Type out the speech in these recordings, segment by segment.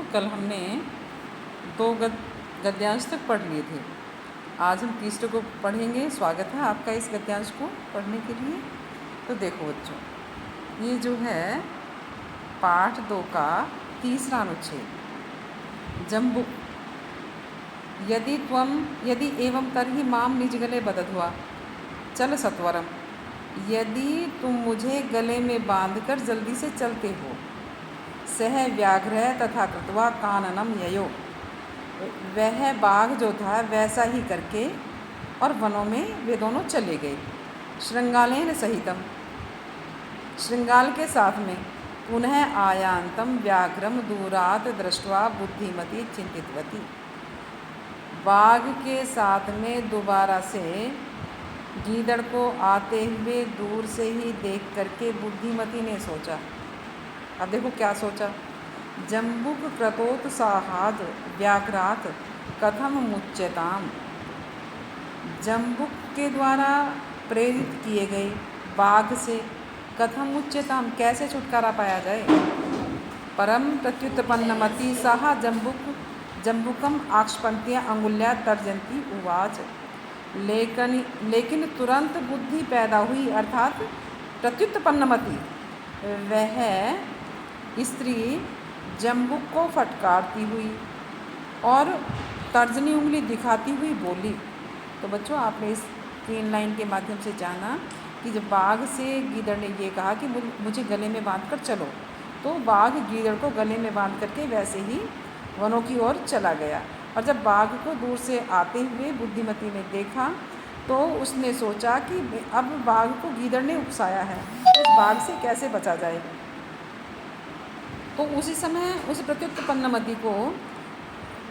बच्चों, कल हमने 2 गद्यांश तक पढ़ लिए थे। आज हम तीसरे को पढ़ेंगे। स्वागत है आपका इस गद्यांश को पढ़ने के लिए। तो देखो बच्चों, ये जो है पाठ 2 का तीसरा अनुच्छेद, जम्बुक। यदि एवं तर्हि माम निज गले बदध्वा चल सत्वरम। यदि तुम मुझे गले में बांधकर जल्दी से चलते हो। सह व्याघ्र तथा कृत्वा काननम ययो। वह बाघ जो था वैसा ही करके और वनों में वे दोनों चले गए। श्रृंगालेन सहितम, श्रृंगाल के साथ में। पुनः आयांतम व्याघ्रम दूरात दृष्ट्वा बुद्धिमती चिंतितवती। बाघ के साथ में दोबारा से गीदड़ को आते हुए दूर से ही देख करके बुद्धिमती ने सोचा। अब देखो क्या सोचा। जम्बुक क्रतोत्साहाद व्याघ्रात कथम मुच्यताम। जम्बुक के द्वारा प्रेरित किए गए बाघ से कथम मुच्यताम, कैसे छुटकारा पाया जाए। परम प्रत्युत्पन्नमति सह जम्बुकम आक्षपंत्या अंगुल्या तर्जंती उवाच। लेकिन तुरंत बुद्धि पैदा हुई, अर्थात प्रत्युत्पन्नमति, वह स्त्री जम्बुक को फटकारती हुई और तर्जनी उंगली दिखाती हुई बोली। तो बच्चों, आपने इस 3 लाइन के माध्यम से जाना कि जब बाघ से गीदड़ ने ये कहा कि मुझे गले में बांध कर चलो, तो बाघ गीदड़ को गले में बांध करके वैसे ही वनों की ओर चला गया। और जब बाघ को दूर से आते हुए बुद्धिमती ने देखा तो उसने सोचा कि अब बाघ को गीदड़ ने उकसाया है, इस बाघ से कैसे बचा जाए। तो उसी समय उस प्रत्युत्पन्नमति को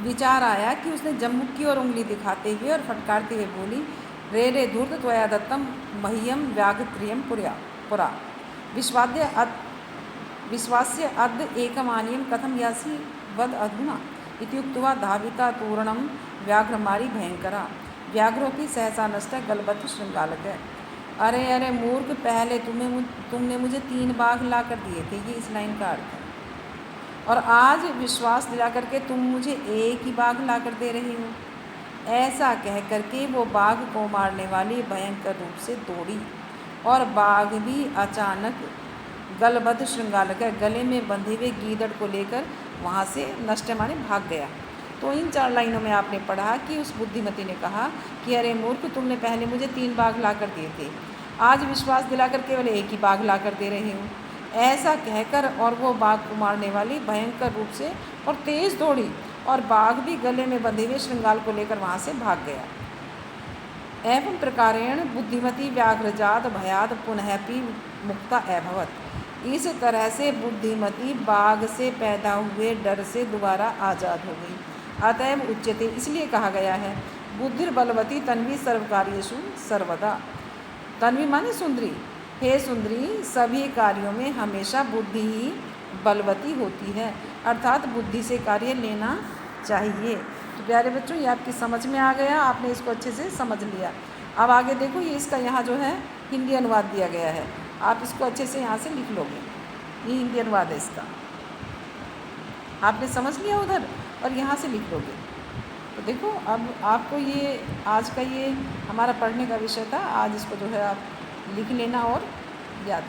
विचार आया कि उसने जम्बुक की ओर उंगली दिखाते हुए और फटकारते हुए बोली, रे रे धूर्त त्वया दत्तम मह्यम व्याघ्रियम पुरा विश्वास्य अद्य एकमानियम कथम यासी वद अधुना इत्युक्त्वा धाविता तूर्णम व्याघ्रमारी भयंकरा व्याघ्रोपि सहसा नष्ट गलबत श्रृंगालक। अरे अरे मूर्ख, पहले तुमने मुझे 3 बाघ ला कर दिए थे, ये इस लाइन का अर्थ है, और आज विश्वास दिला करके तुम मुझे एक ही बाघ ला कर दे रही हो। ऐसा कह करके वो बाघ को मारने वाली भयंकर रूप से दौड़ी और बाघ भी अचानक गलबद्ध श्रृंगालक, गले में बंधे हुए गीदड़ को लेकर वहाँ से नष्ट माने भाग गया। तो इन 4 लाइनों में आपने पढ़ा कि उस बुद्धिमती ने कहा कि अरे मूर्ख, तुमने पहले मुझे 3 बाघ ला कर दिए थे, आज विश्वास दिला कर केवल एक ही बाघ ला कर दे रही हूँ। ऐसा कहकर और वो बाघ को मारने वाली भयंकर रूप से और तेज दौड़ी और बाघ भी गले में बंधे हुए श्रृंगाल को लेकर वहाँ से भाग गया। एवं प्रकारेण बुद्धिमती व्याघ्रजात भयाद पुनःपि मुक्ता अभवत। इस तरह से बुद्धिमती बाघ से पैदा हुए डर से दोबारा आज़ाद हो गई। अतएव उच्यते, इसलिए कहा गया है, बुद्धिर्बलवती तन्वी सर्वकार्येषु सर्वदा। तन्वी माने सुंदरी। हे सुंदरी, सभी कार्यों में हमेशा बुद्धि ही बलवती होती है, अर्थात बुद्धि से कार्य लेना चाहिए। तो प्यारे बच्चों, ये आपकी समझ में आ गया, आपने इसको अच्छे से समझ लिया। अब आगे देखो, ये इसका यहाँ जो है हिंदी अनुवाद दिया गया है, आप इसको अच्छे से यहाँ से लिख लोगे। ये हिंदी अनुवाद है इसका, आपने समझ लिया उधर और यहाँ से लिख लोगे। तो देखो, अब आपको ये आज का ये हमारा पढ़ने का विषय था, आज इसको जो है आप लिख लेना और याद